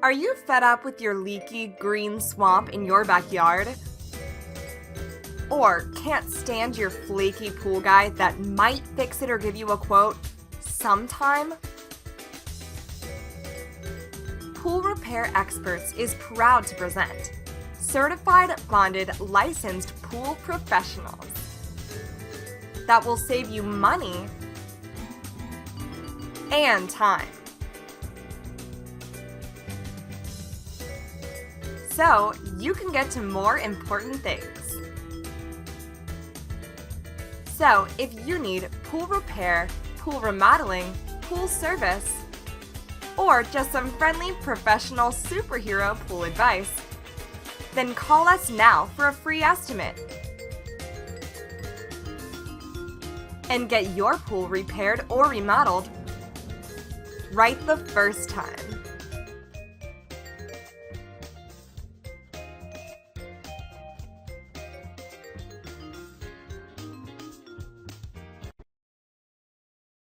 Are you fed up with your leaky green swamp in your backyard? Or can't stand your flaky pool guy that might fix it or give you a quote sometime? Pool Repair Experts is proud to present certified, bonded, licensed pool professionals that will save you money and time. So you can get to more important things. So if you need pool repair, pool remodeling, pool service, or just some friendly professional superhero pool advice, then call us now for a free estimate and get your pool repaired or remodeled right the first time.